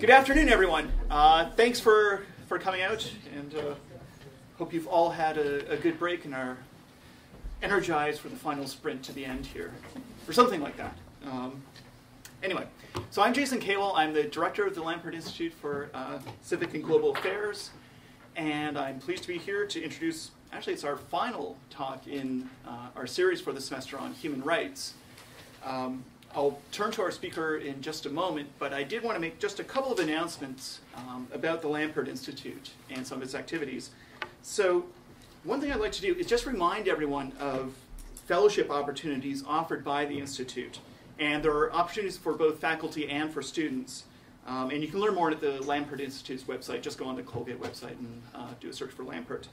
Good afternoon, everyone. Thanks for coming out, and hope you've all had a good break and are energized for the final sprint to the end here, or something like that. Anyway, so I'm Jason Cawell. I'm the director of the Lampert Institute for Civic and Global Affairs, and I'm pleased to be here to introduce, actually it's our final talk in our series for the semester on human rights. I'll turn to our speaker in just a moment, but I did want to make just a couple of announcements about the Lampert Institute and some of its activities. So one thing I'd like to do is just remind everyone of fellowship opportunities offered by the Institute. And there are opportunities for both faculty and for students. And you can learn more at the Lampert Institute's website. Just go on the Colgate website and do a search for Lampert.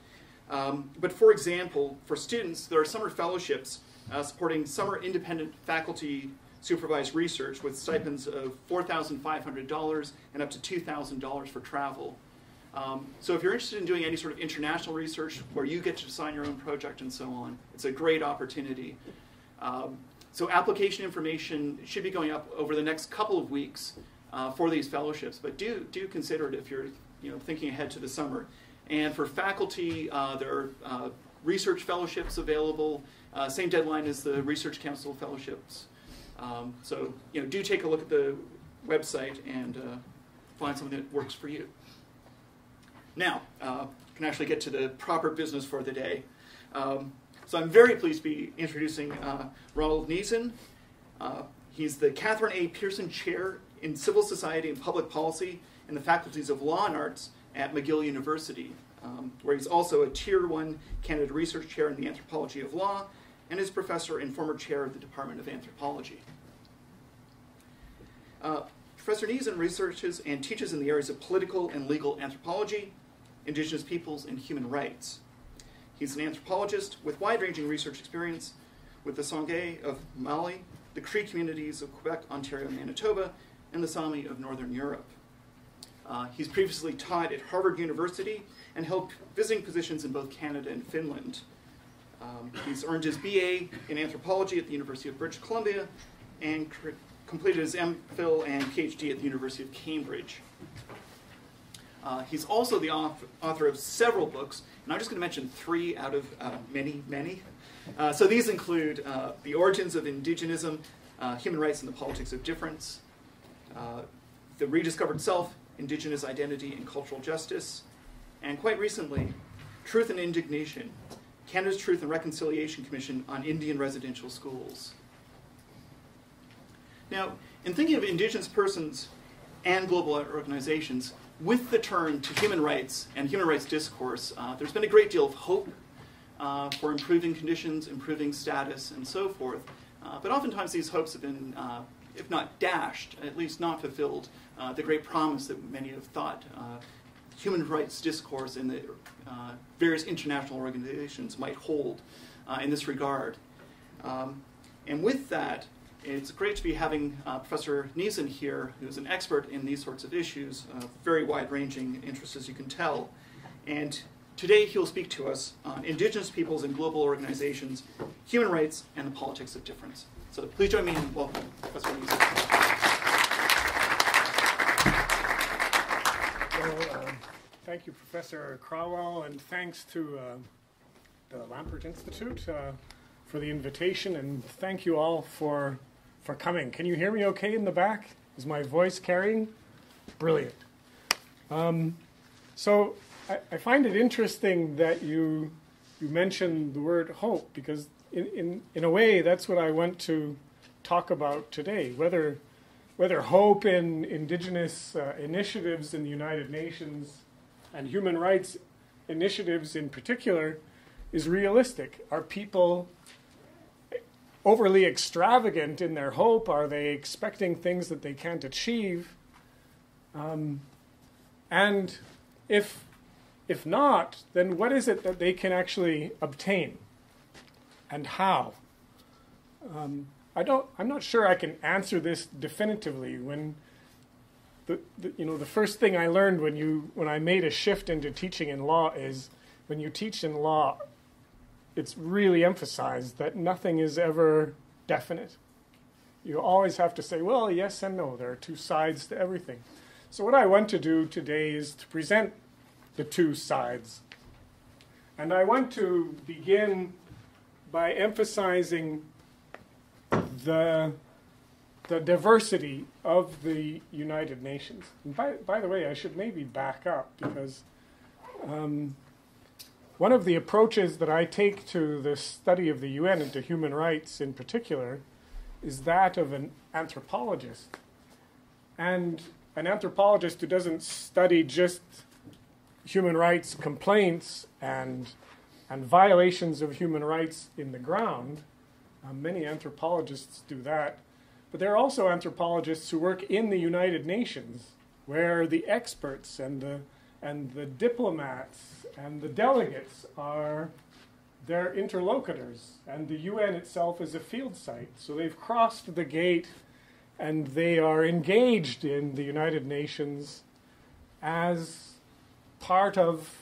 But for example, for students, there are summer fellowships supporting summer independent faculty supervised research with stipends of $4,500 and up to $2,000 for travel. So if you're interested in doing any sort of international research where you get to design your own project and so on, it's a great opportunity. So application information should be going up over the next couple of weeks for these fellowships, but do consider it if you're thinking ahead to the summer. And for faculty, there are research fellowships available, same deadline as the Research Council fellowships. So do take a look at the website and find something that works for you. Now, can actually get to the proper business for the day. So I'm very pleased to be introducing Ronald Neeson. He's the Catherine A. Pearson Chair in Civil Society and Public Policy in the Faculties of Law and Arts at McGill University, where he's also a Tier 1 Canada Research Chair in the Anthropology of Law and is professor and former chair of the Department of Anthropology. Professor Neeson researches and teaches in the areas of political and legal anthropology, Indigenous peoples, and human rights. He's an anthropologist with wide-ranging research experience with the Songhay of Mali, the Cree communities of Quebec, Ontario, and Manitoba, and the Sami of Northern Europe. He's previously taught at Harvard University and held visiting positions in both Canada and Finland. He's earned his BA in anthropology at the University of British Columbia and completed his MPhil and PhD at the University of Cambridge. He's also the author of several books, and I'm just going to mention 3 out of many. So these include The Origins of Indigenism, Human Rights and the Politics of Difference, The Rediscovered Self, Indigenous Identity and Cultural Justice, and quite recently, Truth and Indignation, Canada's Truth and Reconciliation Commission on Indian Residential Schools. Now, in thinking of Indigenous persons and global organizations, with the turn to human rights and human rights discourse, there's been a great deal of hope for improving conditions, improving status, and so forth. But oftentimes these hopes have been, if not dashed, at least not fulfilled the great promise that many have thought human rights discourse in the various international organizations might hold in this regard. And with that, it's great to be having Professor Neeson here, who's an expert in these sorts of issues, very wide-ranging interests, as you can tell. And today he'll speak to us on Indigenous peoples and global organizations, human rights, and the politics of difference. So please join me in welcoming Professor Neeson. Well, thank you, Professor Cawell, and thanks to the Lampert Institute for the invitation, and thank you all for coming. Can you hear me okay in the back? Is my voice carrying? Brilliant. So I find it interesting that you mentioned the word hope, because in a way that's what I want to talk about today, whether hope in Indigenous initiatives in the United Nations and human rights initiatives in particular is realistic. Are people overly extravagant in their hope? Are they expecting things that they can't achieve? And if not, then what is it that they can actually obtain, and how? I'm not sure I can answer this definitively. When the first thing I learned when I made a shift into teaching in law is when you teach in law, it's really emphasized that nothing is ever definite. You always have to say, well, yes and no. There are 2 sides to everything. So what I want to do today is to present the two sides. And I want to begin by emphasizing the diversity of the United Nations. And by the way, I should maybe back up, because one of the approaches that I take to the study of the UN and to human rights in particular is that of an anthropologist. And an anthropologist who doesn't study just human rights complaints and violations of human rights in the ground. Many anthropologists do that. But there are also anthropologists who work in the United Nations, where the experts and the diplomats and the delegates are their interlocutors. And the UN itself is a field site. So they've crossed the gate and they are engaged in the United Nations as part of,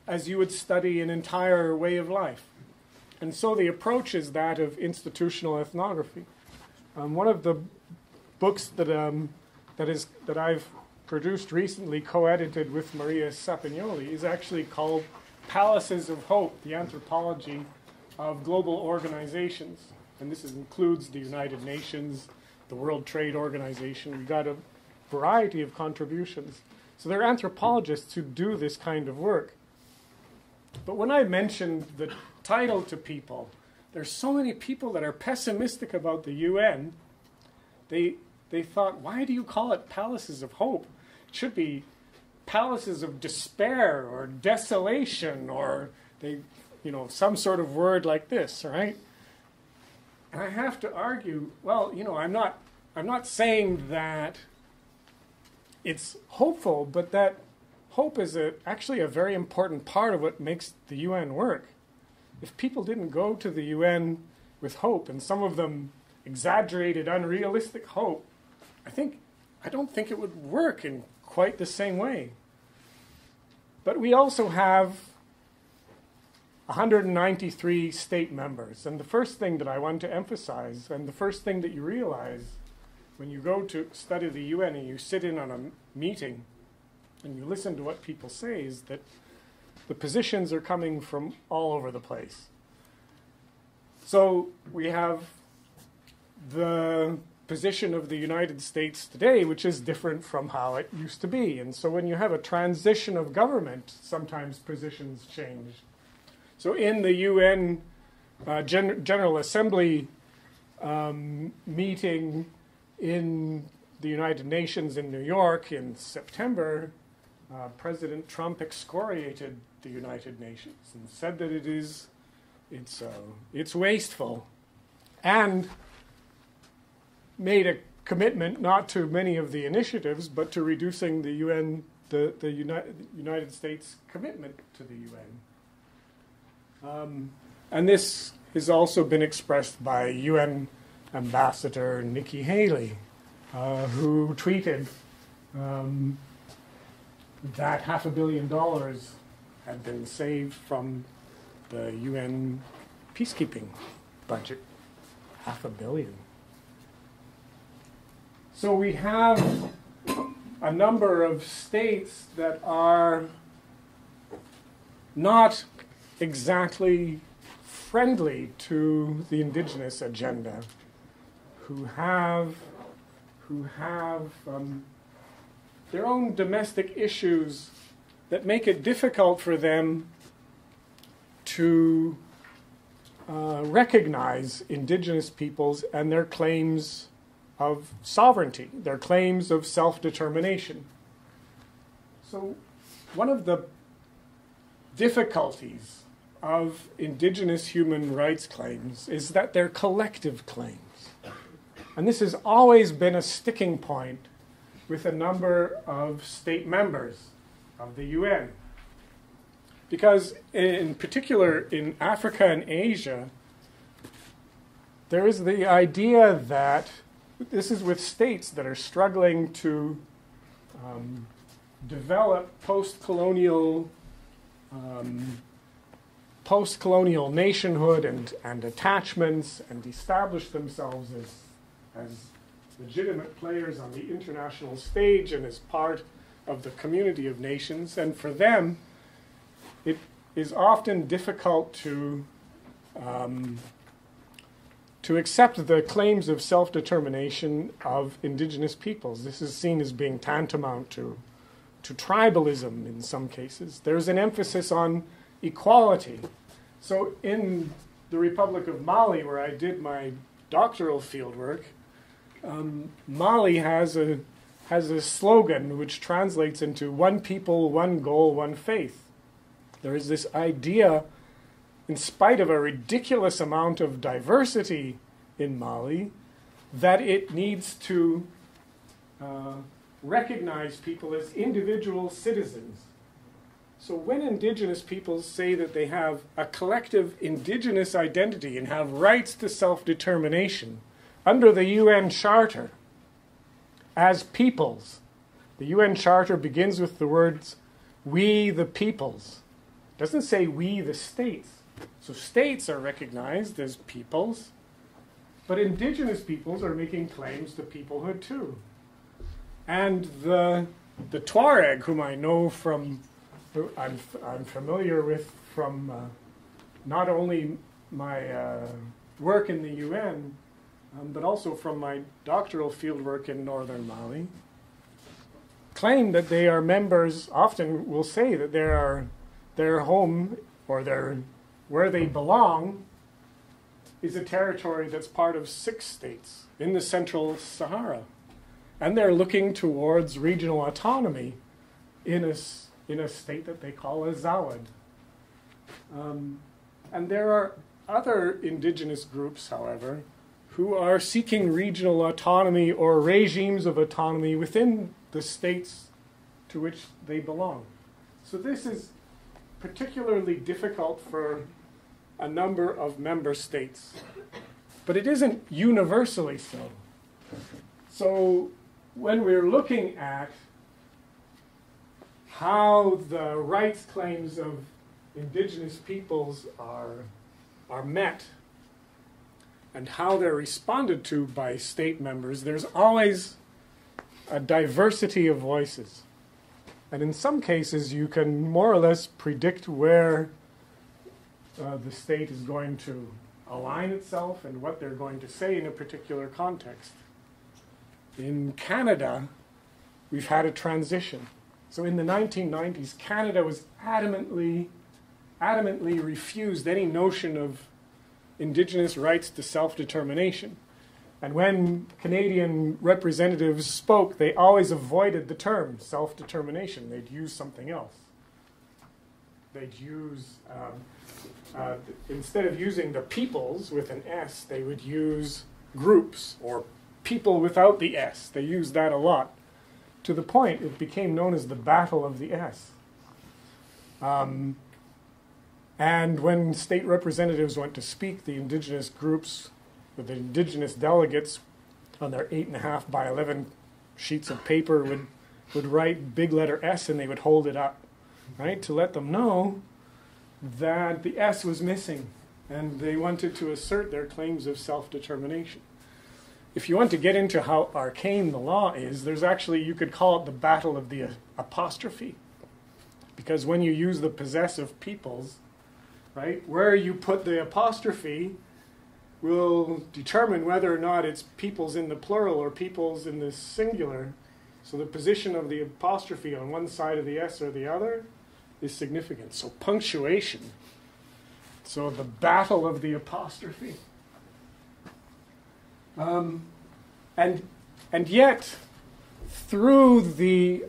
as you would study an entire way of life. And so the approach is that of institutional ethnography. One of the books that I've produced recently, co-edited with Maria Sapignoli, is actually called Palaces of Hope, the Anthropology of Global Organizations. And this includes the United Nations, the World Trade Organization. We got a variety of contributions. So there are anthropologists who do this kind of work. But when I mentioned the title to people, there's so many people that are pessimistic about the UN. They thought, why do you call it Palaces of Hope? It should be Palaces of Despair or Desolation, or some sort of word like this, right? And I have to argue, well, I'm not saying that it's hopeful, but that hope is actually a very important part of what makes the UN work. If people didn't go to the UN with hope, and some of them exaggerated, unrealistic hope, I don't think it would work in quite the same way. But we also have 193 state members. And the first thing that I want to emphasize, and the first thing that you realize when you go to study the UN and you sit in on a meeting and you listen to what people say, is that the positions are coming from all over the place. So we have the position of the United States today, which is different from how it used to be. And so when you have a transition of government, sometimes positions change. So in the UN General Assembly meeting in the United Nations in New York in September, President Trump excoriated the United Nations and said that it's wasteful, and made a commitment not to many of the initiatives, but to reducing the United States commitment to the UN. And this has also been expressed by UN Ambassador Nikki Haley, who tweeted that $500 million had been saved from the UN peacekeeping budget. $500 million. So we have a number of states that are not exactly friendly to the indigenous agenda, who have their own domestic issues that make it difficult for them to recognize indigenous peoples and their claims of sovereignty, their claims of self-determination. So one of the difficulties of indigenous human rights claims is that they're collective claims. And this has always been a sticking point with a number of state members of the UN. Because in particular in Africa and Asia, there is the idea that this is with states that are struggling to develop post-colonial nationhood and attachments and establish themselves as legitimate players on the international stage and as part of the community of nations. And for them, it is often difficult to accept the claims of self-determination of indigenous peoples. This is seen as being tantamount to tribalism in some cases. There's an emphasis on equality. So in the Republic of Mali, where I did my doctoral fieldwork, Mali has a slogan which translates into one people, one goal, one faith. There is this idea, in spite of a ridiculous amount of diversity in Mali, that it needs to recognize people as individual citizens. So when indigenous peoples say that they have a collective indigenous identity and have rights to self-determination under the UN Charter as peoples, the UN Charter begins with the words, "we the peoples." It doesn't say "we the states." So states are recognized as peoples, but indigenous peoples are making claims to peoplehood too. And the Tuareg, whom I know from, I'm familiar with from not only my work in the UN, but also from my doctoral fieldwork in northern Mali, claim that they are members, often will say that their home or where they belong is a territory that's part of 6 states in the Central Sahara. And they're looking towards regional autonomy in a state that they call a Zawad. And there are other indigenous groups, however, who are seeking regional autonomy or regimes of autonomy within the states to which they belong. So this is particularly difficult for a number of member states. But it isn't universally so. So when we're looking at how the rights claims of indigenous peoples are met and how they're responded to by state members, there's always a diversity of voices. And in some cases, you can more or less predict where the state is going to align itself and what they're going to say in a particular context. In Canada, we've had a transition. So in the 1990s, Canada was adamantly refused any notion of indigenous rights to self-determination. And when Canadian representatives spoke, they always avoided the term self-determination. They'd use something else. They'd use, instead of using the peoples with an S, they would use groups or people without the S. They used that a lot, to the point it became known as the Battle of the S. And when state representatives went to speak, the indigenous groups, the Indigenous Delegates, on their 8.5 by 11 sheets of paper would write big letter S, and they would hold it up, right, to let them know that the S was missing, and they wanted to assert their claims of self-determination. If you want to get into how arcane the law is, there's actually, you could call it the battle of the apostrophe. Because when you use the possessive peoples, right, where you put the apostrophe will determine whether or not it's peoples in the plural or peoples in the singular. So the position of the apostrophe on one side of the S or the other is significant. So punctuation. So the battle of the apostrophe. And yet, through the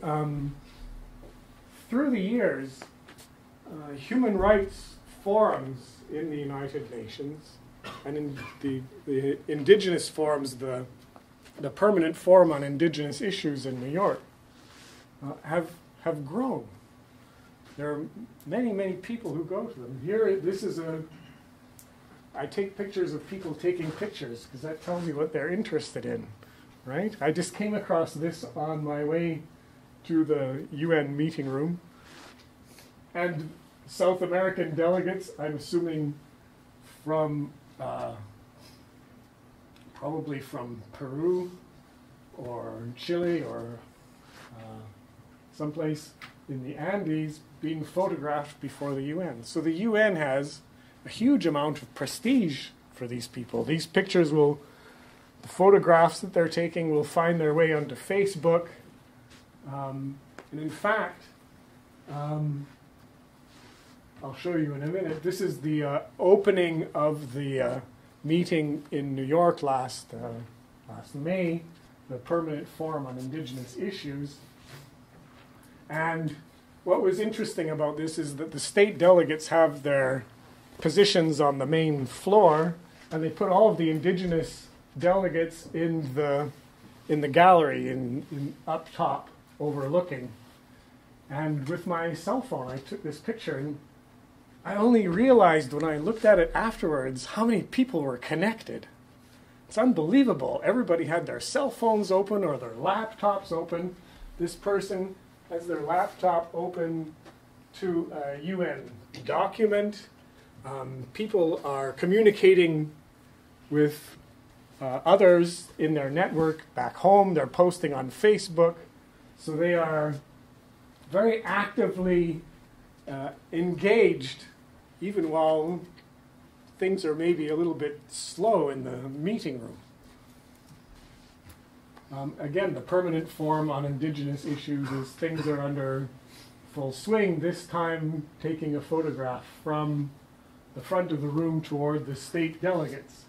years, human rights forums in the United Nations and in the indigenous forums, the Permanent Forum on Indigenous Issues in New York, have grown. There are many, many people who go to them. Here, I take pictures of people taking pictures because that tells you what they're interested in, right? I just came across this on my way to the UN meeting room. And South American delegates, I'm assuming from probably from Peru or Chile or someplace in the Andes being photographed before the UN. So the UN has a huge amount of prestige for these people. These pictures the photographs that they're taking will find their way onto Facebook. And in fact, I'll show you in a minute. This is the opening of the meeting in New York last May, the Permanent Forum on Indigenous Issues. And what was interesting about this is that the state delegates have their positions on the main floor, and they put all of the Indigenous delegates in the gallery in up top overlooking. And with my cell phone, I took this picture, and I only realized when I looked at it afterwards how many people were connected. It's unbelievable. Everybody had their cell phones open or their laptops open. This person has their laptop open to a UN document. People are communicating with others in their network back home. They're posting on Facebook. So they are very actively engaged, even while things are maybe a little bit slow in the meeting room. Again, the Permanent Forum on Indigenous Issues is things are under full swing, this time taking a photograph from the front of the room toward the state delegates.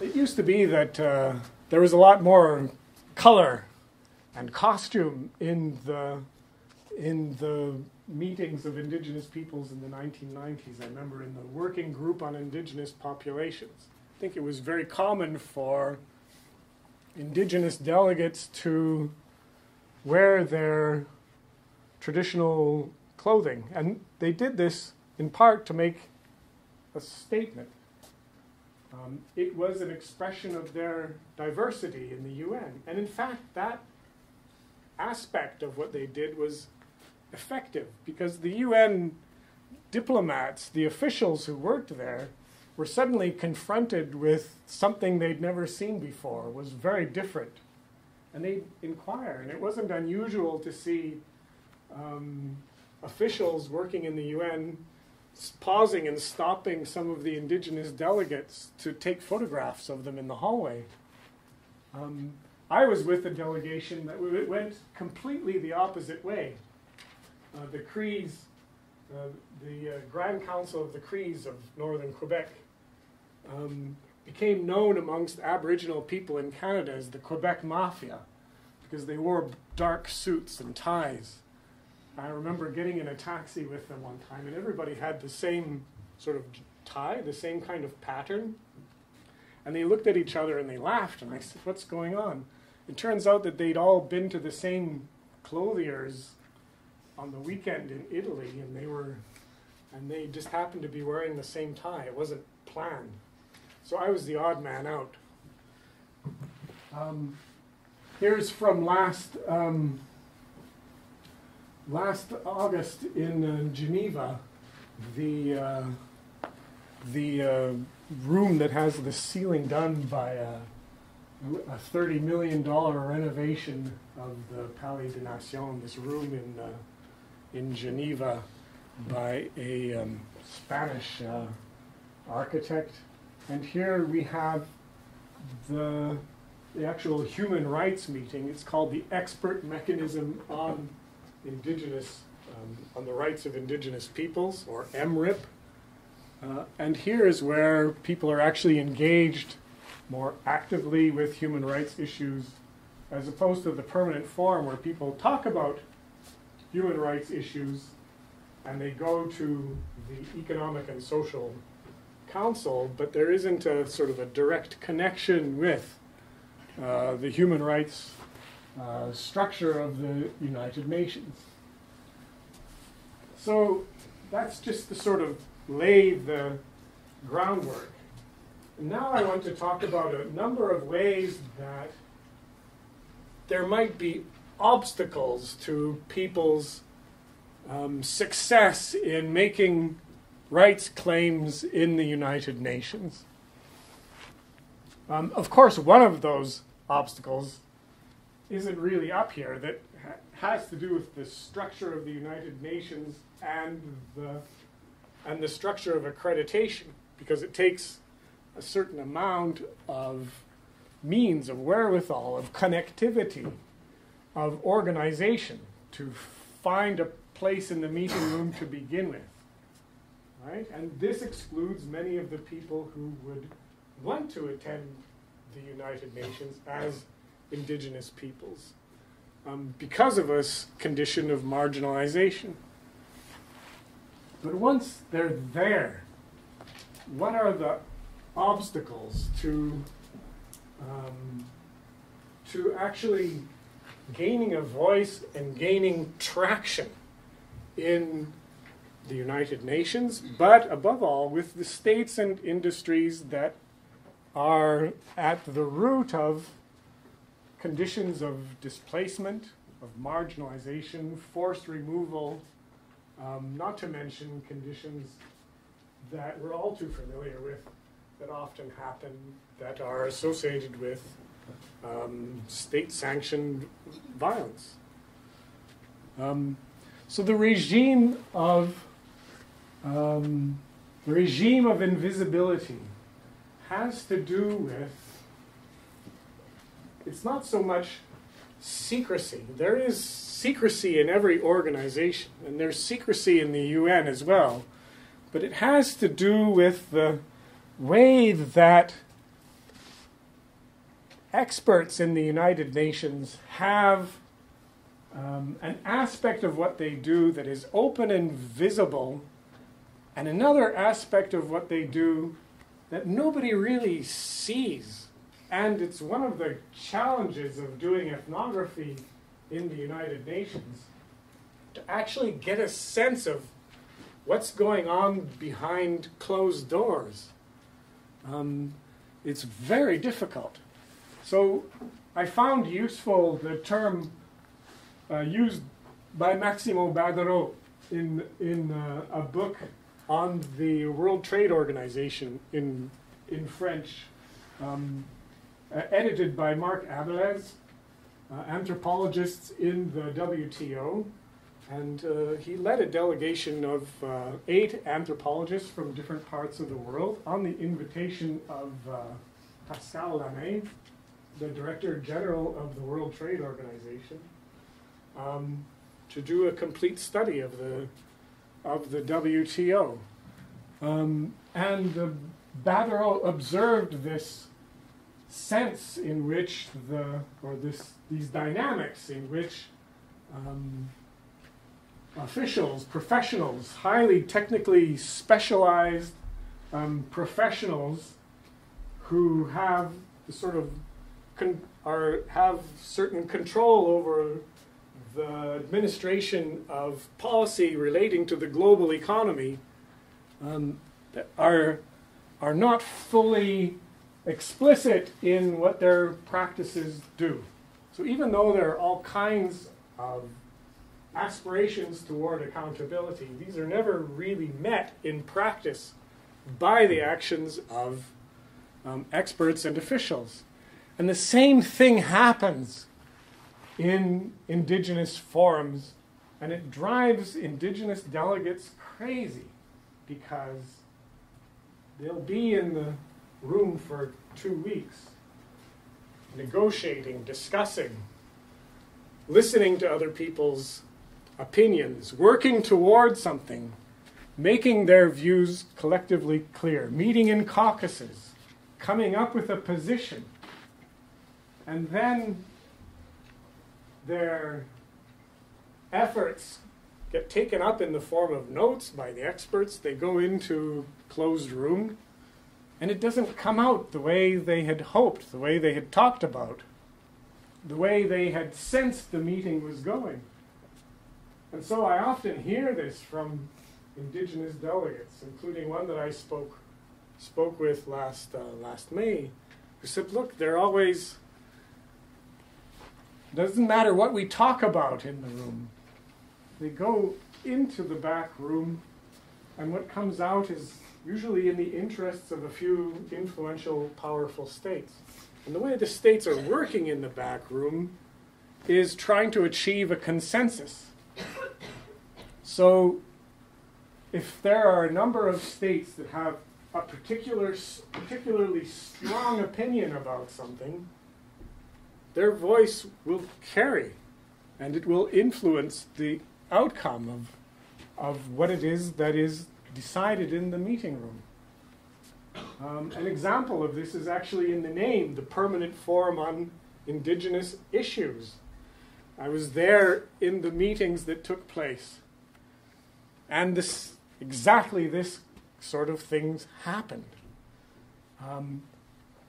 It used to be that there was a lot more color and costume in the meetings of Indigenous peoples in the 1990s. I remember in the Working Group on Indigenous Populations. I think it was very common for Indigenous delegates to wear their traditional clothing. And they did this in part to make a statement. It was an expression of their diversity in the UN. And in fact, that aspect of what they did was effective, because the UN diplomats, the officials who worked there, were suddenly confronted with something they'd never seen before. It was very different. And they'd inquire. And it wasn't unusual to see officials working in the UN pausing and stopping some of the Indigenous delegates to take photographs of them in the hallway. I was with a delegation that went completely the opposite way. The Crees, the Grand Council of the Crees of northern Quebec, became known amongst Aboriginal people in Canada as the Quebec Mafia, because they wore dark suits and ties. I remember getting in a taxi with them one time, and everybody had the same sort of tie, the same kind of pattern. And they looked at each other and they laughed, and I said, "What's going on?" It turns out that they'd all been to the same clothiers on the weekend in Italy, and they just happened to be wearing the same tie. It wasn't planned. So I was the odd man out. Here's from last August in Geneva, the room that has the ceiling done by a $30 million renovation of the Palais des Nations, this room in Geneva by a Spanish architect. And here we have the actual human rights meeting. It's called the Expert Mechanism on Indigenous, on the Rights of Indigenous Peoples, or MRIP. And here is where people are actually engaged more actively with human rights issues, as opposed to the Permanent Forum, where people talk about human rights issues and they go to the Economic and Social Council, but there isn't a sort of a direct connection with the human rights structure of the United Nations. So that's just to sort of lay the groundwork. And now I want to talk about a number of ways that there might be obstacles to people's success in making rights claims in the United Nations. Of course, one of those obstacles isn't really up here. That has to do with the structure of the United Nations and the structure of accreditation, because it takes a certain amount of means, of wherewithal, of connectivity, of organization to find a place in the meeting room to begin with, right? And this excludes many of the people who would want to attend the United Nations as Indigenous peoples because of a condition of marginalization. But once they're there, what are the obstacles to actually gaining a voice and gaining traction in the United Nations, but above all with the states and industries that are at the root of conditions of displacement, of marginalization, forced removal, not to mention conditions that we're all too familiar with that often happen, that are associated with state-sanctioned violence. So the regime of invisibility has to do with, it's not so much secrecy. There is secrecy in every organization, and there's secrecy in the UN as well, but it has to do with the way that experts in the United Nations have an aspect of what they do that is open and visible, and another aspect of what they do that nobody really sees. And it's one of the challenges of doing ethnography in the United Nations, to actually get a sense of what's going on behind closed doors. It's very difficult. So I found useful the term used by Maximo Baderot in a book on the World Trade Organization in French, edited by Marc Abelez, anthropologists in the WTO. And he led a delegation of 8 anthropologists from different parts of the world on the invitation of Pascal Lamy, the Director General of the World Trade Organization, to do a complete study of the WTO. And Baderot observed this sense in which these dynamics in which officials, professionals, highly technically specialized professionals who have the sort of have certain control over the administration of policy relating to the global economy are not fully explicit in what their practices do. So even though there are all kinds of aspirations toward accountability, these are never really met in practice by the actions of experts and officials. And the same thing happens in Indigenous forums, and it drives Indigenous delegates crazy, because they'll be in the room for 2 weeks, negotiating, discussing, listening to other people's opinions, working toward something, making their views collectively clear, meeting in caucuses, coming up with a position, and then their efforts get taken up in the form of notes by the experts. They go into closed room, and it doesn't come out the way they had hoped, the way they had talked about, the way they had sensed the meeting was going. And so I often hear this from Indigenous delegates, including one that I spoke with last May, who said, look, they're always, doesn't matter what we talk about in the room. They go into the back room and what comes out is usually in the interests of a few influential, powerful states. And the way the states are working in the back room is trying to achieve a consensus. So if there are a number of states that have a particularly strong opinion about something, their voice will carry, and it will influence the outcome of what it is that is decided in the meeting room. An example of this is actually in the name, the Permanent Forum on Indigenous Issues. I was there in the meetings that took place, and exactly this sort of things happened.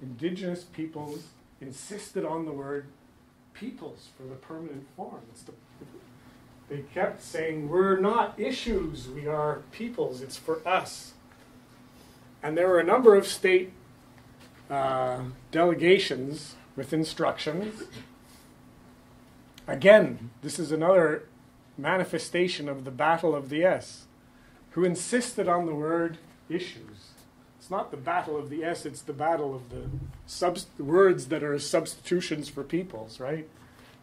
Indigenous peoples insisted on the word peoples for the Permanent Forum. They kept saying, we're not issues, we are peoples, it's for us. And there were a number of state delegations with instructions. Again, this is another manifestation of the battle of the S, who insisted on the word issues. It's not the battle of the S, it's the battle of the words that are substitutions for peoples, right?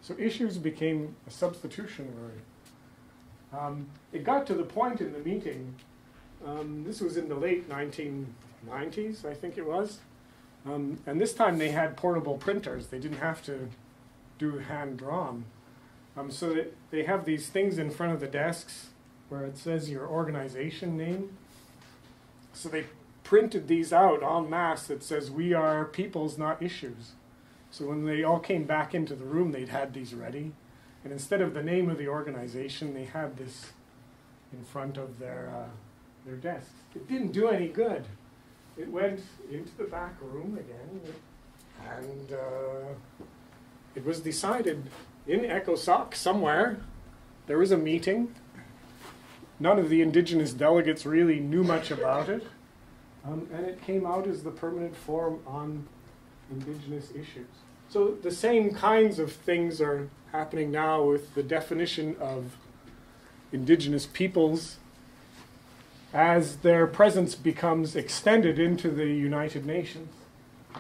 So issues became a substitution word. It got to the point in the meeting, this was in the late 1990s, I think it was, and this time they had portable printers. They didn't have to do hand-drawn. So they have these things in front of the desks where it says your organization name. So they printed these out en masse that says, we are peoples, not issues. So when they all came back into the room, they'd had these ready. And instead of the name of the organization, they had this in front of their desks. It didn't do any good. It went into the back room again, and it was decided in ECOSOC somewhere. There was a meeting. None of the Indigenous delegates really knew much about it. And it came out as the Permanent Forum on Indigenous Issues. So the same kinds of things are happening now with the definition of Indigenous peoples as their presence becomes extended into the United Nations.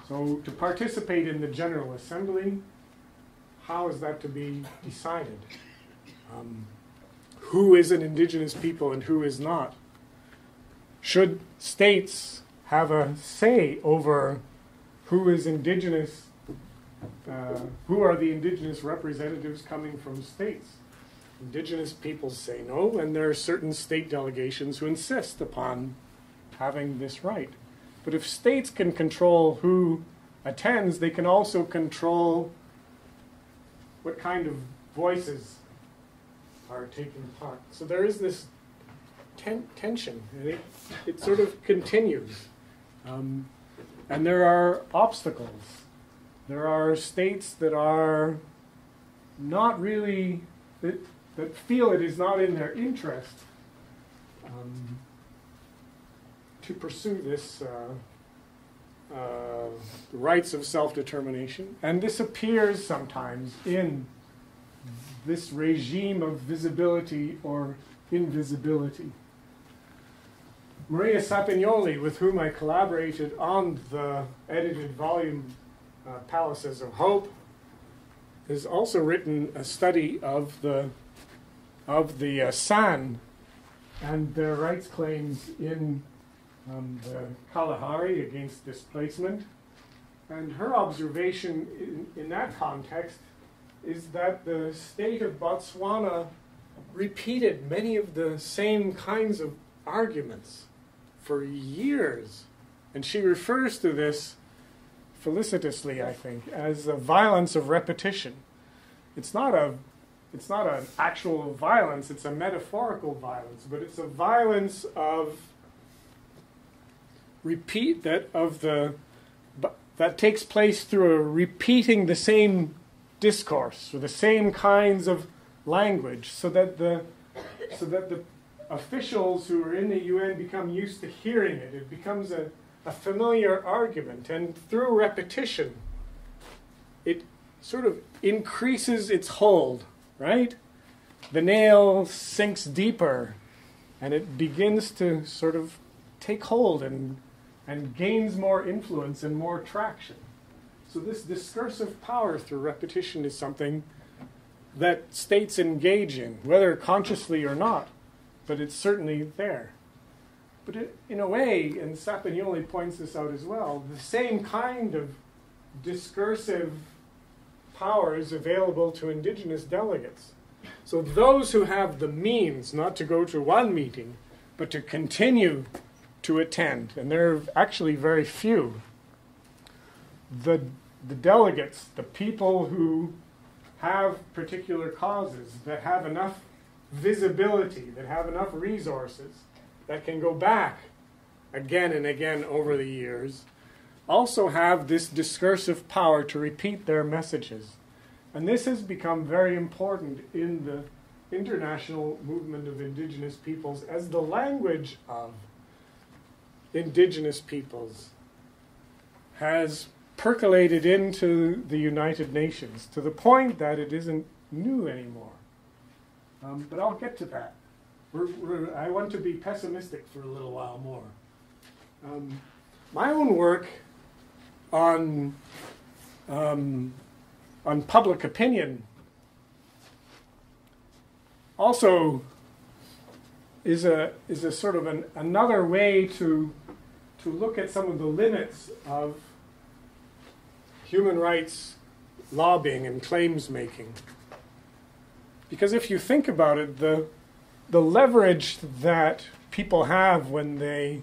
So to participate in the General Assembly, how is that to be decided? Who is an Indigenous people and who is not? Should states have a say over who is Indigenous, who are the Indigenous representatives coming from states? Indigenous peoples say no, and there are certain state delegations who insist upon having this right. But if states can control who attends, they can also control what kind of voices are taking part. So there is this tension, and it sort of continues. And there are obstacles. There are states that are not really, that feel it is not in their interest to pursue this rights of self-determination. And this appears sometimes in this regime of visibility or invisibility. Maria Sapignoli, with whom I collaborated on the edited volume Palaces of Hope, has also written a study of the San and their rights claims in the Kalahari against displacement. And her observation in that context is that the state of Botswana repeated many of the same kinds of arguments for years. And she refers to this felicitously, I think, as a violence of repetition. It's not an actual violence, it's a metaphorical violence, but it's a violence of that takes place through repeating the same discourse or the same kinds of language, so that the officials who are in the UN become used to hearing it. It becomes a familiar argument, and through repetition, it sort of increases its hold, right? The nail sinks deeper, and it begins to sort of take hold and gains more influence and more traction. So this discursive power through repetition is something that states engage in, whether consciously or not, but it's certainly there. But in a way, and Sapignoli points this out as well, the same kind of discursive power is available to Indigenous delegates. So those who have the means not to go to one meeting, but to continue to attend, and there are actually very few, the delegates, the people who have particular causes, that have enough visibility, that have enough resources, that can go back again and again over the years, also have this discursive power to repeat their messages. And this has become very important in the international movement of Indigenous peoples as the language of Indigenous peoples has percolated into the United Nations to the point that it isn't new anymore. But I'll get to that. I want to be pessimistic for a little while more. My own work on public opinion also is a sort of another way to look at some of the limits of human rights lobbying and claims making. Because if you think about it, the leverage that people have when they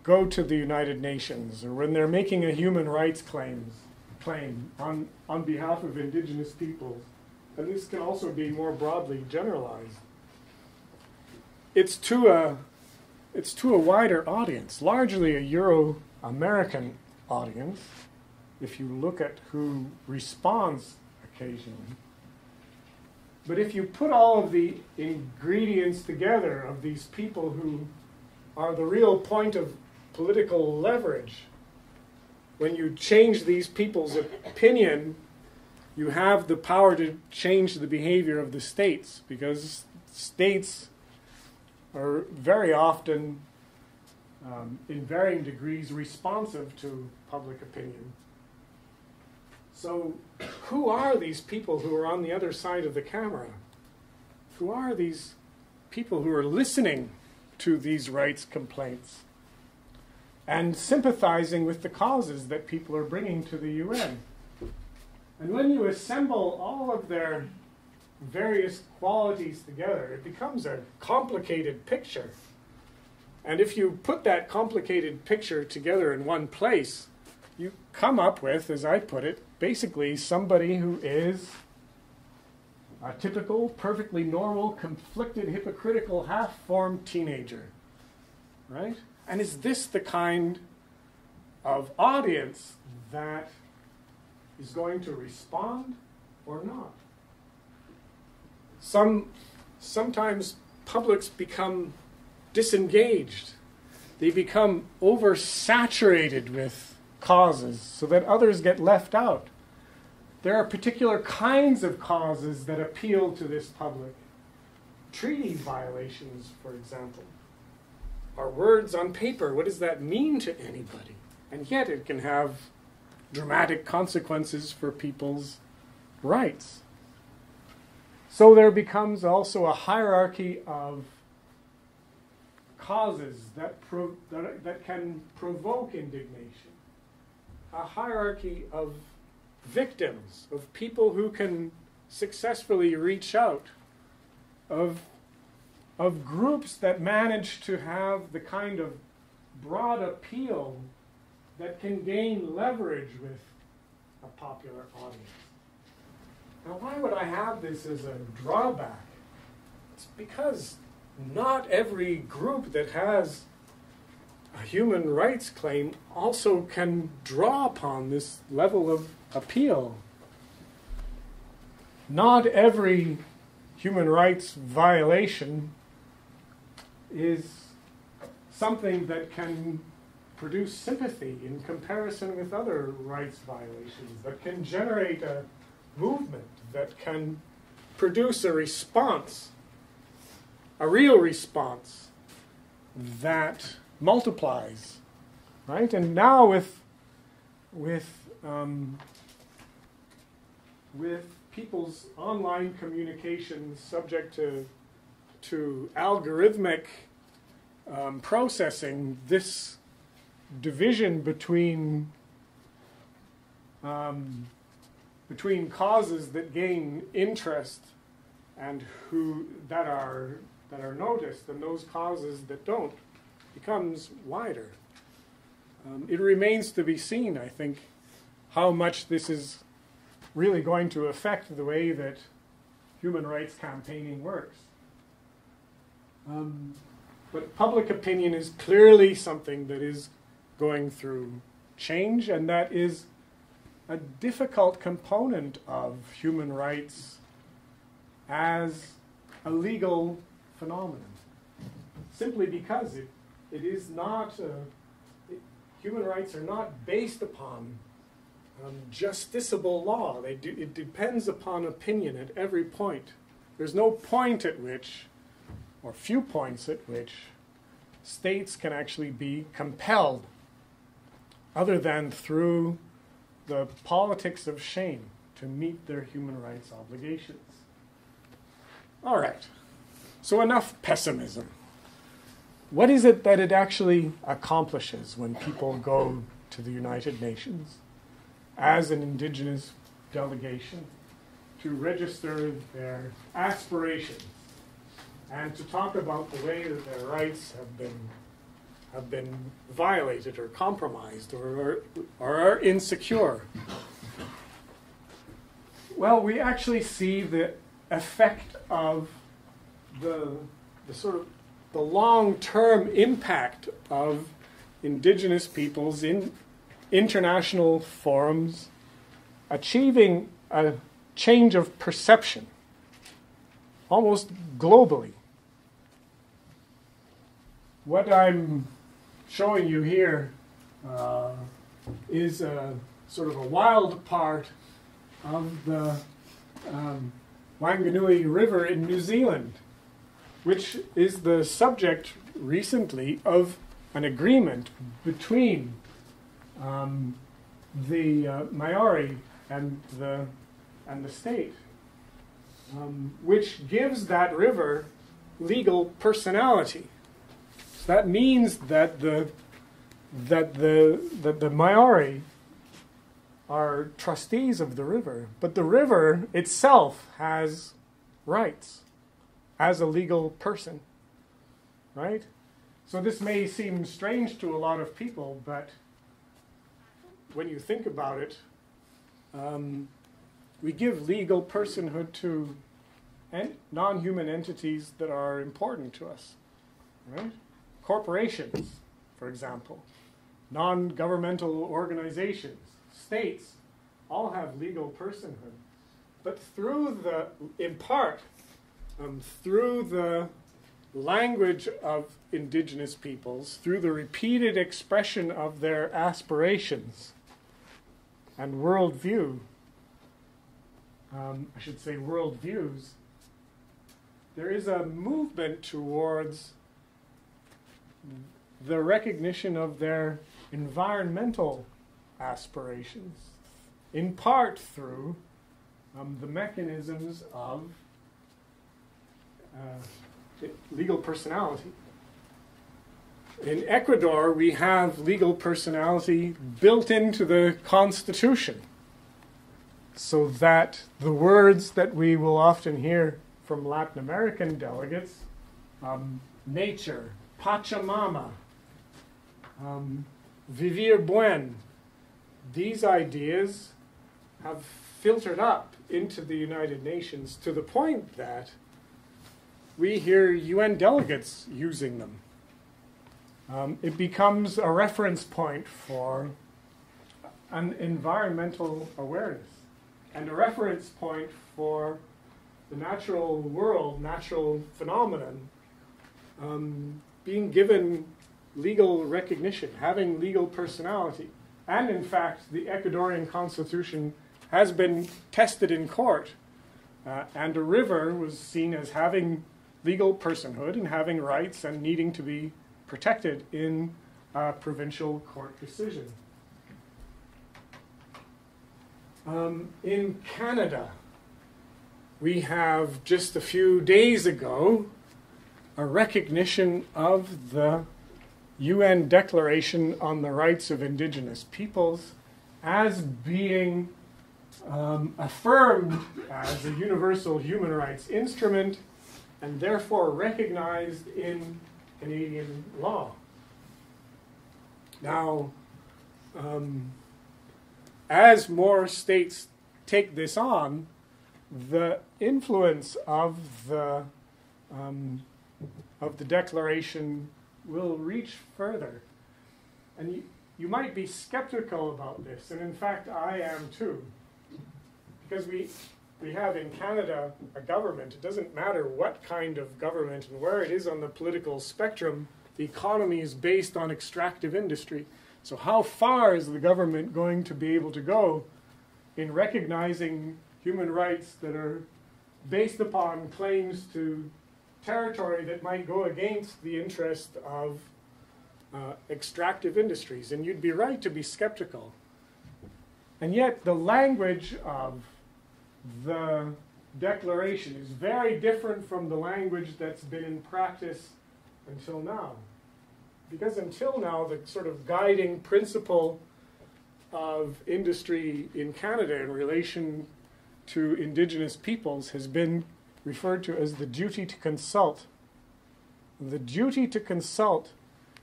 go to the United Nations or when they're making a human rights claim on behalf of Indigenous peoples, and this can also be more broadly generalized, it's to a wider audience, largely a Euro-American audience, if you look at who responds occasionally. But if you put all of the ingredients together of these people who are the real point of political leverage, when you change these people's opinion, you have the power to change the behavior of the states, because states are very often, in varying degrees, responsive to public opinion. So who are these people who are on the other side of the camera? Who are these people who are listening to these rights complaints and sympathizing with the causes that people are bringing to the UN? And when you assemble all of their various qualities together, it becomes a complicated picture. And if you put that complicated picture together in one place, you come up with, as I put it, basically somebody who is a typical, perfectly normal, conflicted, hypocritical, half-formed teenager, right? And is this the kind of audience that is going to respond or not? Sometimes publics become disengaged. They become oversaturated with causes so that others get left out. There are particular kinds of causes that appeal to this public. Treaty violations, for example, are words on paper. What does that mean to anybody? And yet it can have dramatic consequences for people's rights. So there becomes also a hierarchy of causes that can provoke indignation. A hierarchy of victims, of people who can successfully reach out, of groups that manage to have the kind of broad appeal that can gain leverage with a popular audience. Now, why would I have this as a drawback? It's because not every group that has a human rights claim also can draw upon this level of appeal. Not every human rights violation is something that can produce sympathy in comparison with other rights violations, that can generate a movement, that can produce a response, a real response. that multiplies, right? And now with people's online communications subject to algorithmic processing, this division between causes that gain interest and that are noticed, and those causes that don't, becomes wider. It remains to be seen, I think, how much this is really going to affect the way that human rights campaigning works. But public opinion is clearly something that is going through change, and that is a difficult component of human rights as a legal phenomenon. Simply because it is not, human rights are not based upon justiciable law. It depends upon opinion at every point. There's no point at which, or few points at which, states can actually be compelled other than through the politics of shame to meet their human rights obligations. All right, so enough pessimism. What is it that it actually accomplishes when people go to the United Nations as an Indigenous delegation to register their aspirations and to talk about the way that their rights have been violated or compromised or are insecure? Well, we actually see the effect of the sort of the long-term impact of Indigenous peoples in international forums achieving a change of perception almost globally. What I'm showing you here is a sort of a wild part of the Wanganui River in New Zealand, which is the subject recently of an agreement between the Maori and the state, which gives that river legal personality. So that means that the Maori are trustees of the river, but the river itself has rights as a legal person, right? So this may seem strange to a lot of people, but when you think about it, we give legal personhood to non-human entities that are important to us, right? Corporations, for example, non-governmental organizations, states, all have legal personhood. But through through the language of Indigenous peoples, through the repeated expression of their aspirations and worldview, I should say worldviews, there is a movement towards the recognition of their environmental aspirations, in part through the mechanisms of legal personality. In Ecuador, we have legal personality built into the Constitution, so that the words that we will often hear from Latin American delegates, nature, Pachamama, vivir buen, these ideas have filtered up into the United Nations to the point that we hear UN delegates using them. It becomes a reference point for an environmental awareness and a reference point for the natural world, natural phenomenon, being given legal recognition, having legal personality. And in fact, the Ecuadorian Constitution has been tested in court, and a river was seen as having legal personhood and having rights and needing to be protected in a provincial court decision. In Canada, we have just a few days ago a recognition of the UN Declaration on the Rights of Indigenous Peoples as being affirmed as a universal human rights instrument and therefore recognized in Canadian law. Now, as more states take this on, the influence of the declaration will reach further. And you might be skeptical about this, and in fact I am too. Because we have in Canada a government. It doesn't matter what kind of government and where it is on the political spectrum, the economy is based on extractive industry. So how far is the government going to be able to go in recognizing human rights that are based upon claims to territory that might go against the interest of extractive industries? And you'd be right to be skeptical. And yet the language of the declaration is very different from the language that's been in practice until now. Because until now, the sort of guiding principle of industry in Canada in relation to Indigenous peoples has been referred to as the duty to consult. The duty to consult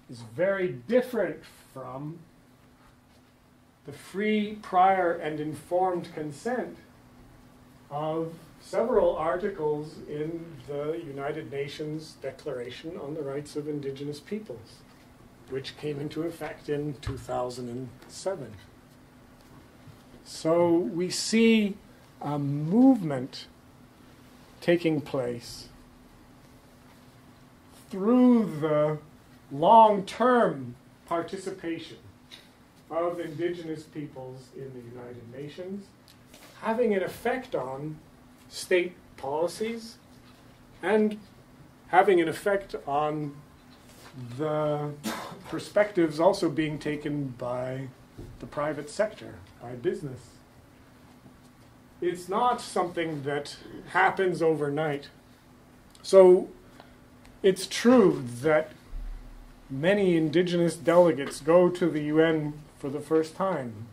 is very different from the free, prior, and informed consent of several articles in the United Nations Declaration on the Rights of Indigenous Peoples, which came into effect in 2007. So we see a movement taking place through the long-term participation of Indigenous peoples in the United Nations, having an effect on state policies and having an effect on the perspectives also being taken by the private sector, by business. It's not something that happens overnight. So it's true that many Indigenous delegates go to the UN for the first time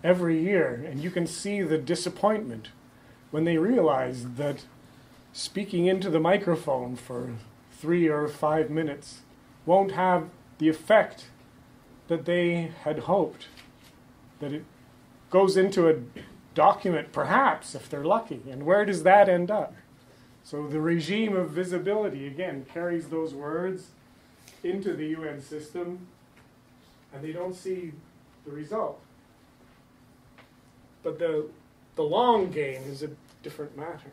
every year, and you can see the disappointment when they realize that speaking into the microphone for 3 or 5 minutes won't have the effect that they had hoped, that it goes into a document, perhaps, if they're lucky. And where does that end up? So the regime of visibility, again, carries those words into the UN system, and they don't see the result. But the long game is a different matter.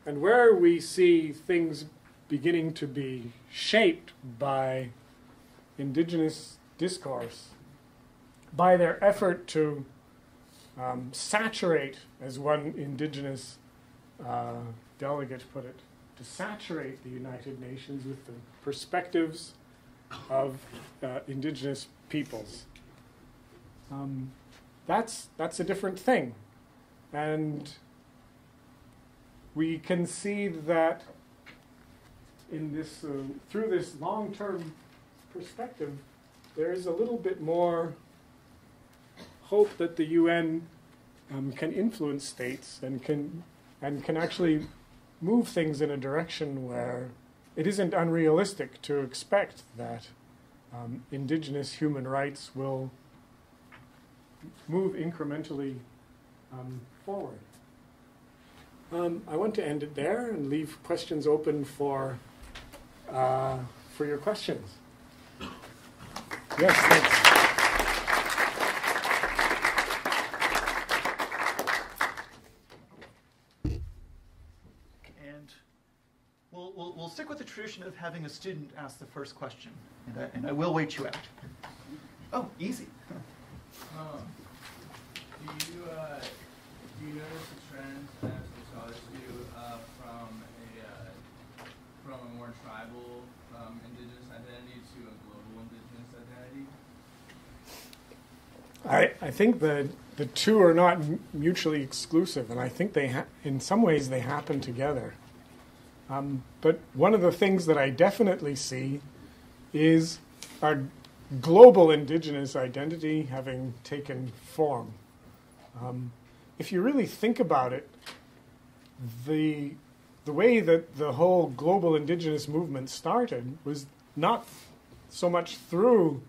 And where we see things beginning to be shaped by Indigenous discourse, by their effort to saturate, as one Indigenous delegate put it, to saturate the United Nations with the perspectives of Indigenous peoples. That's a different thing. And we can see that in this, through this long-term perspective, there is a little bit more hope that the UN can influence states and can actually move things in a direction where it isn't unrealistic to expect that Indigenous human rights will move incrementally forward. I want to end it there and leave questions open for your questions. Yes, thanks. And we'll stick with the tradition of having a student ask the first question, and I will wait you out. Oh, easy. Do you notice a trend, as the scholars do, from a more tribal Indigenous identity to a I think the two are not mutually exclusive, and I think they in some ways they happen together. But one of the things that I definitely see is our global indigenous identity having taken form. If you really think about it, the way that the whole global indigenous movement started was not so much through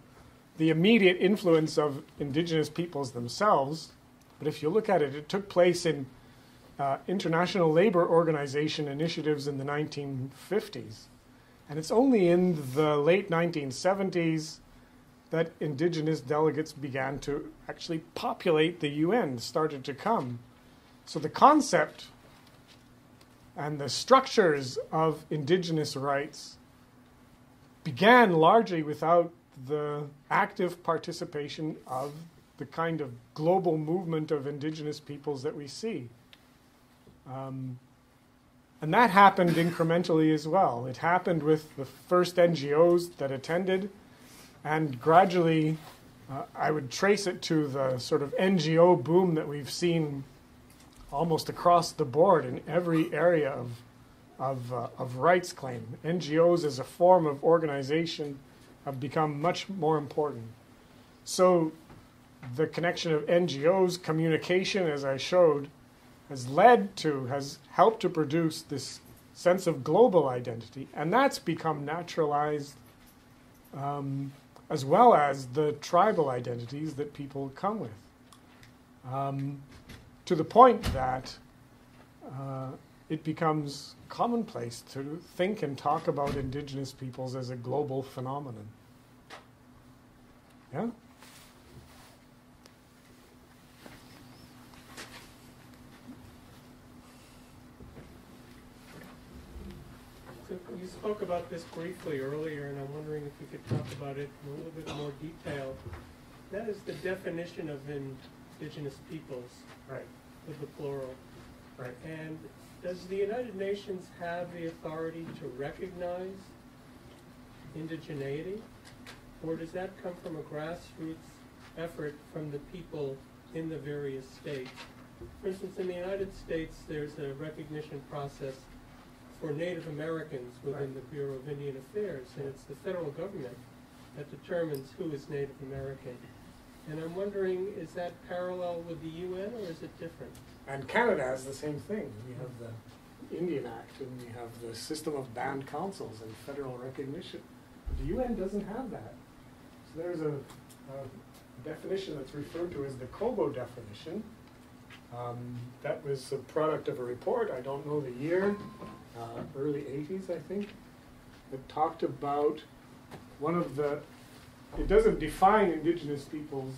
the immediate influence of indigenous peoples themselves, but if you look at it, it took place in international labor organization initiatives in the 1950s. And it's only in the late 1970s that indigenous delegates began to actually populate the UN, started to come. So the concept and the structures of indigenous rights began largely without the active participation of the kind of global movement of indigenous peoples that we see. And that happened incrementally as well. It happened with the first NGOs that attended, and gradually I would trace it to the sort of NGO boom that we've seen almost across the board in every area of rights claim. NGOs as a form of organization have become much more important. So the connection of NGOs, communication, as I showed, has helped to produce this sense of global identity, and that's become naturalized as well as the tribal identities that people come with, to the point that it becomes commonplace to think and talk about indigenous peoples as a global phenomenon. Yeah? So you spoke about this briefly earlier, and I'm wondering if we could talk about it in a little bit more detail. That is the definition of indigenous peoples, Right. with the plural. Right. And does the United Nations have the authority to recognize indigeneity, or does that come from a grassroots effort from the people in the various states? For instance, in the United States, there's a recognition process for Native Americans within the Bureau of Indian Affairs, and it's the federal government that determines who is Native American. And I'm wondering, is that parallel with the UN, or is it different? And Canada has the same thing. We have the Indian Act, and we have the system of band councils and federal recognition. But the UN doesn't have that. So there's a definition that's referred to as the COBO definition. That was a product of a report, I don't know the year, early 80s, I think, that talked about one of the, it doesn't define indigenous peoples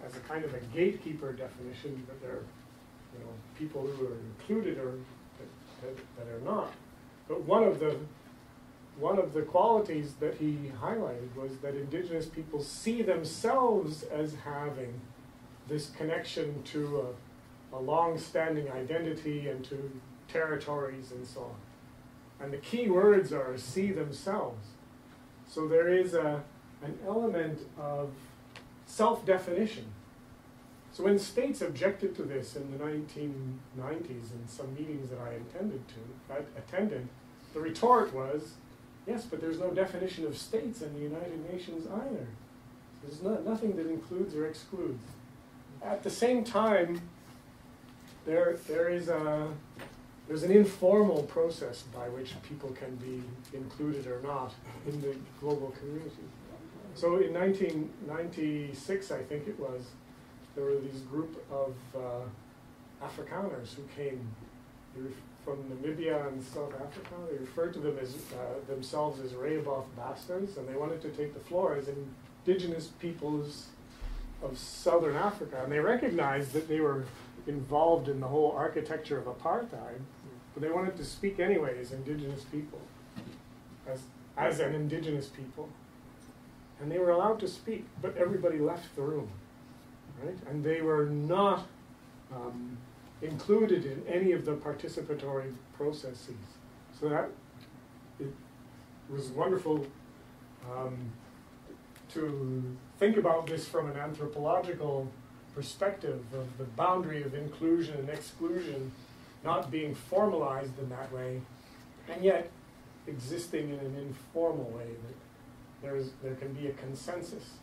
as a kind of a gatekeeper definition, but they're people who are included or that are not. But one of the qualities that he highlighted was that indigenous peoples see themselves as having this connection to a long-standing identity and to territories and so on. And the key words are see themselves. So there is an element of self-definition. So when states objected to this in the 1990s in some meetings that I attended, the retort was, yes, but there's no definition of states in the United Nations either. There's nothing that includes or excludes. At the same time, there's an informal process by which people can be included or not in the global community. So in 1996, I think it was, there were these group of Afrikaners who came from Namibia and South Africa. They referred to them as themselves as Rehoboth bastards, and they wanted to take the floor as indigenous peoples of Southern Africa. And they recognized that they were involved in the whole architecture of apartheid, but they wanted to speak anyway as indigenous people, as an indigenous people. And they were allowed to speak, but everybody left the room, right? And they were not included in any of the participatory processes. So that it was wonderful to think about this from an anthropological perspective of the boundary of inclusion and exclusion not being formalized in that way, and yet existing in an informal way, that there can be a consensus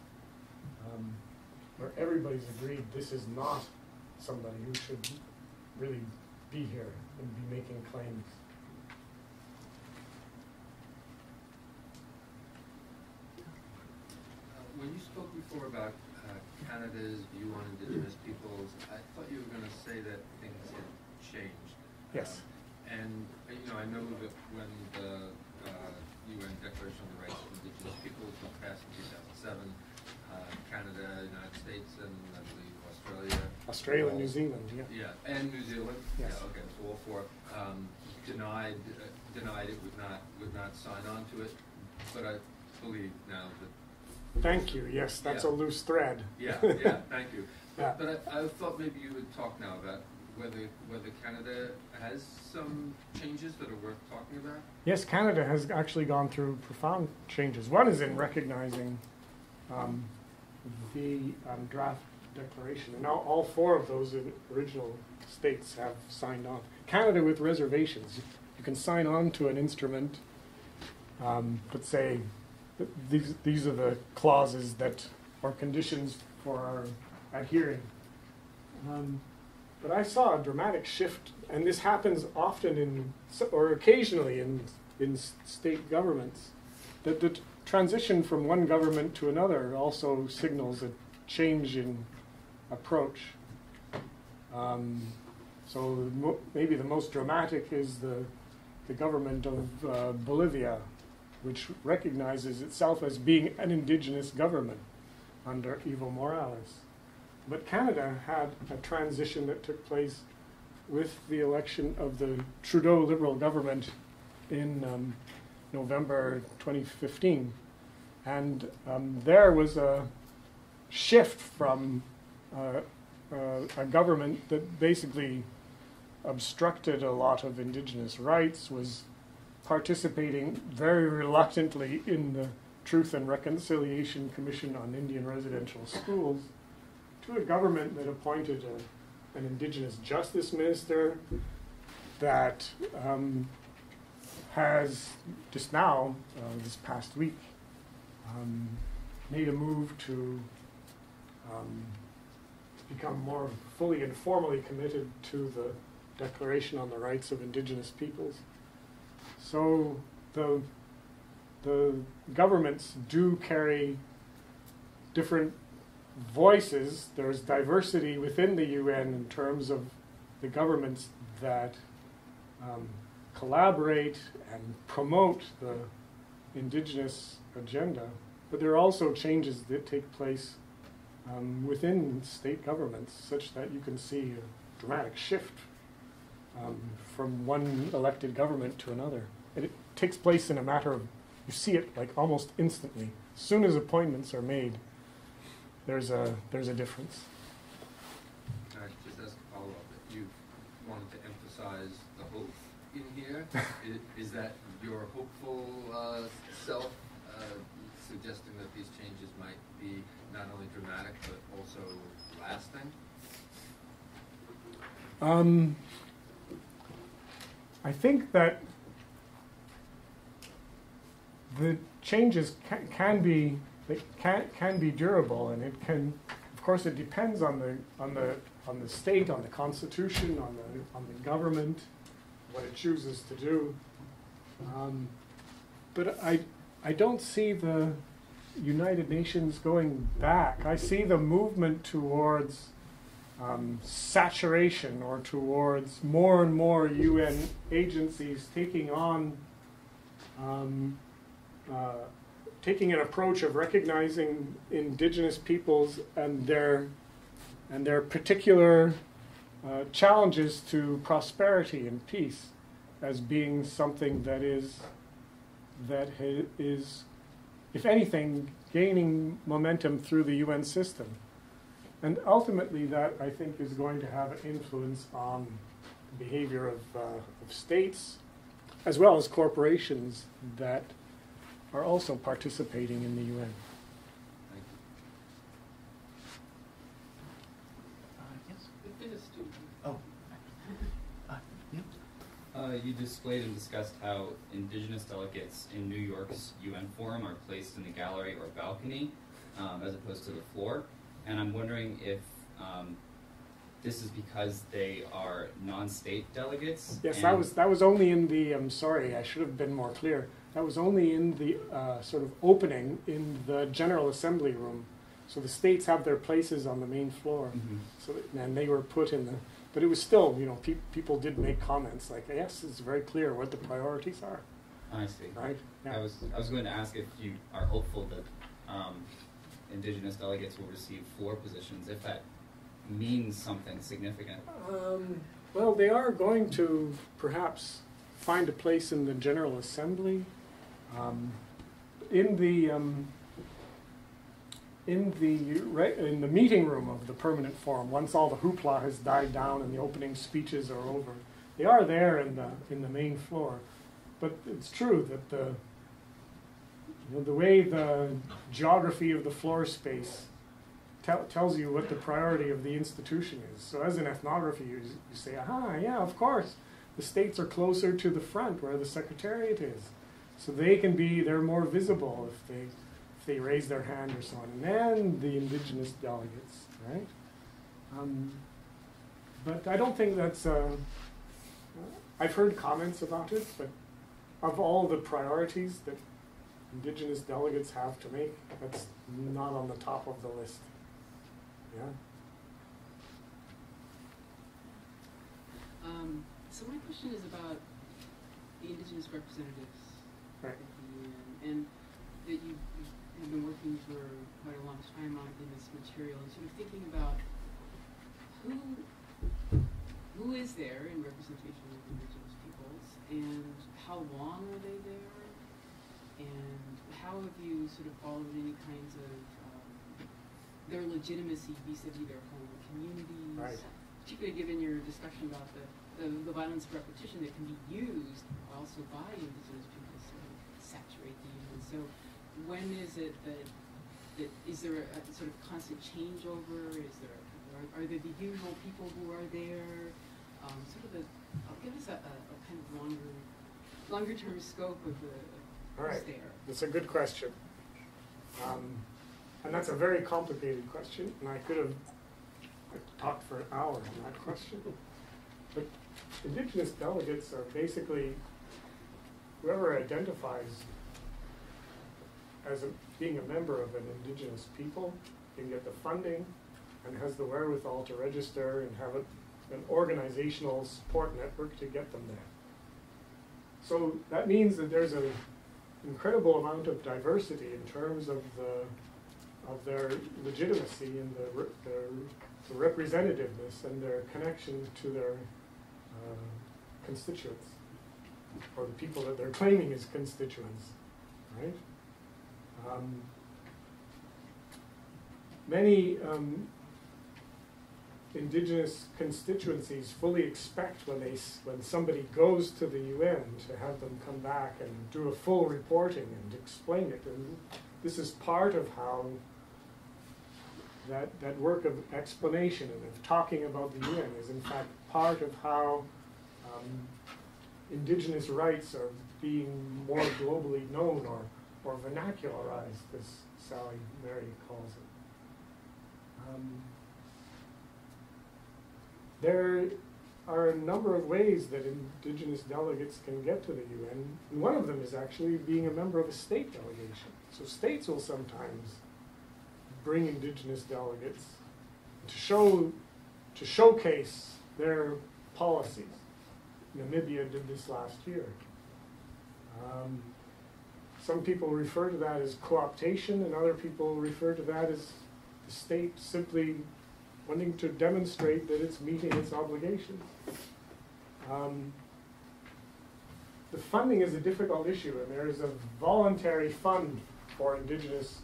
where everybody's agreed this is not somebody who should really be here and be making claims. When you spoke before about Canada's view on Indigenous peoples, I thought you were going to say that things had changed. Yes. And I know that when the UN Declaration on the Rights of Indigenous Peoples was passed in 2007, Canada, United States, and I believe Australia and New Zealand, yeah. Yeah, and New Zealand. Yes. Yeah, okay, so all four denied it, would not sign on to it. But I believe now that. Thank you. Yes, that's a loose thread. Yeah, thank you. Yeah. But I thought maybe you would talk now about whether Canada has some changes that are worth talking about. Yes, Canada has actually gone through profound changes. One is in recognizing the draft declaration. And now all four of those original states have signed on. Canada with reservations. You can sign on to an instrument, but say these are the clauses that or conditions for our adhering. But I saw a dramatic shift, and this happens often or occasionally in state governments, that the transition from one government to another also signals a change in approach. So maybe the most dramatic is the government of Bolivia, which recognizes itself as being an indigenous government under Evo Morales. But Canada had a transition that took place with the election of the Trudeau Liberal government in November 2015. And there was a shift from a government that basically obstructed a lot of Indigenous rights, was participating very reluctantly in the Truth and Reconciliation Commission on Indian Residential Schools, to a government that appointed an Indigenous Justice Minister that has just now, this past week, made a move to become more fully and formally committed to the Declaration on the Rights of Indigenous Peoples. So the governments do carry different voices. There's diversity within the UN in terms of the governments that collaborate and promote the Indigenous agenda, but there are also changes that take place within state governments, such that you can see a dramatic shift from one elected government to another. And it takes place in a matter of, you see it like almost instantly. As soon as appointments are made, there's a difference. Can I just ask a follow-up? That you wanted to emphasize the hope in here. Is that your hopeful self suggesting that these changes might be not only dramatic but also lasting? I think that the changes can be durable, and it can, of course, it depends on the state, on the constitution, on the government, what it chooses to do. But I don't see the United Nations going back. I see the movement towards saturation, or towards more and more UN agencies taking on taking an approach of recognizing Indigenous peoples and their particular challenges to prosperity and peace as being something that is, if anything, gaining momentum through the UN system. And ultimately that, I think, is going to have an influence on the behavior of states, as well as corporations that are also participating in the UN. Thank student. Oh. Yep. You displayed and discussed how Indigenous delegates in New York's UN Forum are placed in the gallery or balcony as opposed to the floor. And I'm wondering if this is because they are non-state delegates? Yes, that was only in the, I'm sorry, I should have been more clear. That was only in the sort of opening in the General Assembly room. So the states have their places on the main floor. Mm-hmm. So and they were put in the, but it was still, you know, people did make comments like, yes, it's very clear what the priorities are. I see. Right? Yeah. I was going to ask if you are hopeful that Indigenous delegates will receive floor positions, if that means something significant. Well, they are going to perhaps find a place in the General Assembly. In the meeting room of the permanent forum, once all the hoopla has died down and the opening speeches are over, they are there in the main floor. But it's true that the way the geography of the floor space tells you what the priority of the institution is. So as an ethnographer, you say, aha, yeah, of course, the states are closer to the front where the secretariat is. So they're more visible if they raise their hand or so on. And then the Indigenous delegates, right? But I don't think that's, I've heard comments about it, but of all the priorities that Indigenous delegates have to make, that's not on the top of the list. Yeah. So my question is about the Indigenous representatives Right. at the UN, and that you have been working for quite a long time on in this material, and sort of thinking about who is there in representation of Indigenous peoples, and how long are they there, and how have you sort of followed any kinds of their legitimacy vis-a-vis their home communities, Right. particularly given your discussion about the violence of repetition that can be used also by Indigenous people to sort of saturate the union. So when is it that is there a sort of constant changeover? Are there the usual people who are there? Give us a kind of longer term scope of All right. who's there. That's a good question. And that's a very complicated question, and I could have talked for an hour on that question. But Indigenous delegates are basically whoever identifies as being a member of an Indigenous people can get the funding and has the wherewithal to register and have an organizational support network to get them there. So that means that there's an incredible amount of diversity in terms of their legitimacy and the representativeness and their connection to their constituents, or the people that they're claiming as constituents, right? Many Indigenous constituencies fully expect when somebody goes to the UN to have them come back and do a full reporting and explain it. And this is part of how that work of explanation and of talking about the UN is in fact part of how Indigenous rights are being more globally known or vernacularized, as Sally Mary calls it. There are a number of ways that Indigenous delegates can get to the UN, and one of them is actually being a member of a state delegation. So states will sometimes bring Indigenous delegates to showcase their policies. Namibia did this last year. Some people refer to that as co-optation, and other people refer to that as the state simply wanting to demonstrate that it's meeting its obligations. The funding is a difficult issue, and there is a voluntary fund for Indigenous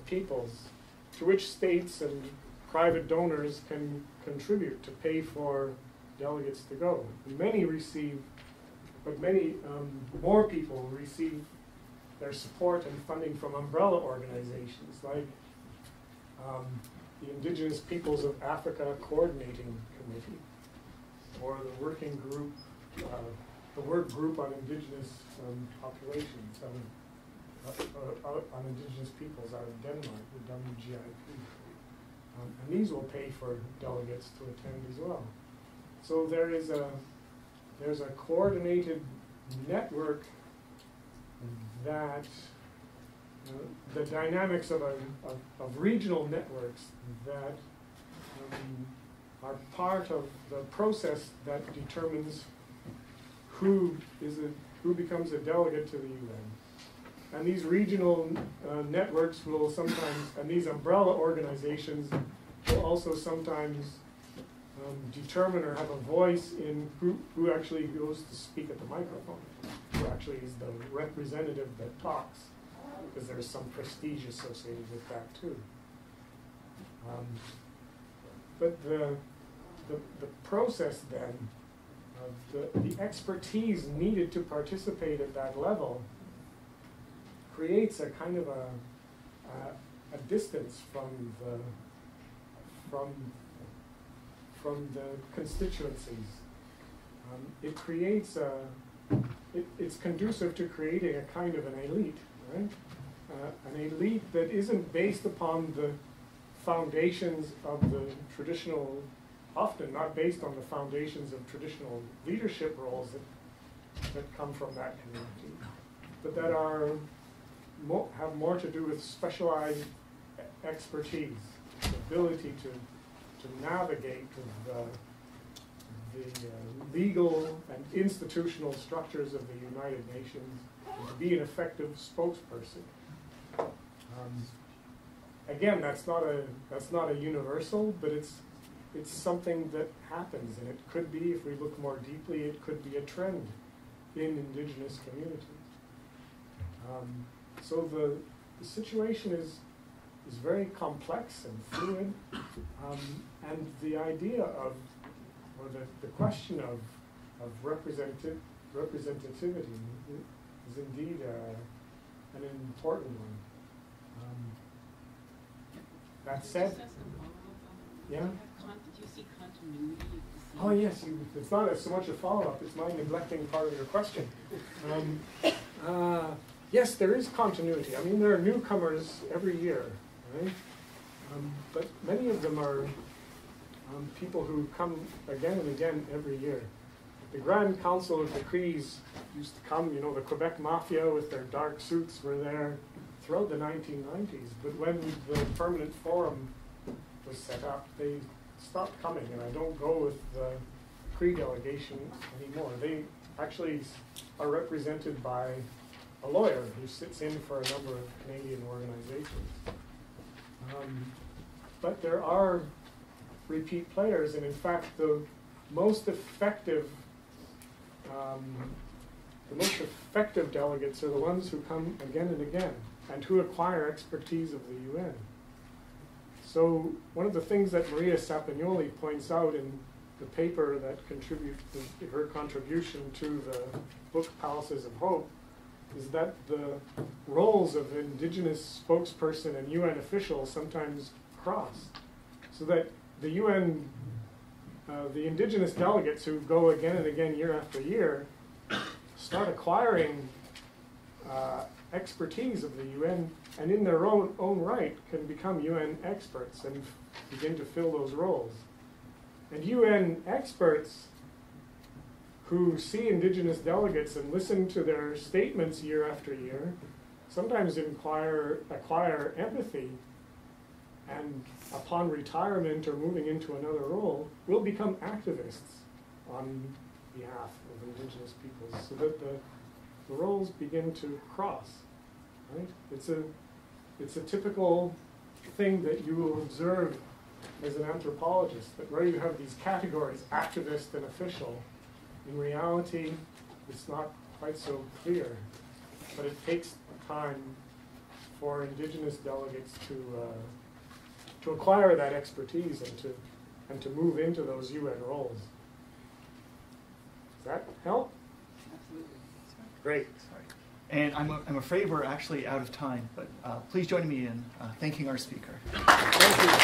peoples to which states and private donors can contribute to pay for delegates to go. Many receive, but many more people receive their support and funding from umbrella organizations like the Indigenous Peoples of Africa Coordinating Committee, or the working group, the work group on Indigenous populations, on Indigenous peoples out of Denmark, the WGIP. And these will pay for delegates to attend as well. So there's a coordinated network that the dynamics of regional networks that are part of the process that determines who becomes a delegate to the UN. And these regional networks will sometimes, and these umbrella organizations will also sometimes determine or have a voice in who actually goes to speak at the microphone, who actually is the representative that talks, because there's some prestige associated with that too. But the process then, the expertise needed to participate at that level creates a kind of a distance from the constituencies. It creates it's conducive to creating a kind of an elite, right? An elite that isn't based upon the foundations of the traditional, often not based on the foundations of traditional leadership roles that come from that community, but that are have more to do with specialized expertise, ability to navigate the legal and institutional structures of the United Nations, and to be an effective spokesperson. Again, that's not a universal, but it's something that happens, and it could be, if we look more deeply, it could be a trend in Indigenous communities. So the situation is very complex and fluid, and the idea of, or the question of representativity is indeed an important one. That said, yeah. Do you see continuity? Oh yes, it's not so much a follow-up, it's my neglecting part of your question. Yes, there is continuity. I mean, there are newcomers every year, right? But many of them are people who come again and again every year. The Grand Council of Decrees used to come, the Quebec Mafia with their dark suits were there throughout the 1990s. But when the Permanent Forum was set up, they stopped coming, and I don't go with the Cree delegation anymore. They actually are represented by a lawyer who sits in for a number of Canadian organizations. But there are repeat players, and in fact, the most effective delegates are the ones who come again and again, and who acquire expertise of the UN. So one of the things that Maria Sapignoli points out in the paper that contributes her contribution to the book Palaces of Hope is that the roles of Indigenous spokesperson and UN officials sometimes cross, so that the UN, the Indigenous delegates who go again and again year after year, start acquiring expertise of the UN, and in their own right can become UN experts and begin to fill those roles. And UN experts who see Indigenous delegates and listen to their statements year after year, sometimes acquire empathy, and upon retirement or moving into another role, will become activists on behalf of Indigenous peoples, so that the roles begin to cross. Right? It's a typical thing that you will observe as an anthropologist, that where you have these categories, activist and official, in reality, it's not quite so clear, but it takes time for Indigenous delegates to acquire that expertise and to move into those UN roles. Does that help? Absolutely. Great. Sorry. And I'm afraid we're actually out of time, but please join me in thanking our speaker. Thank you.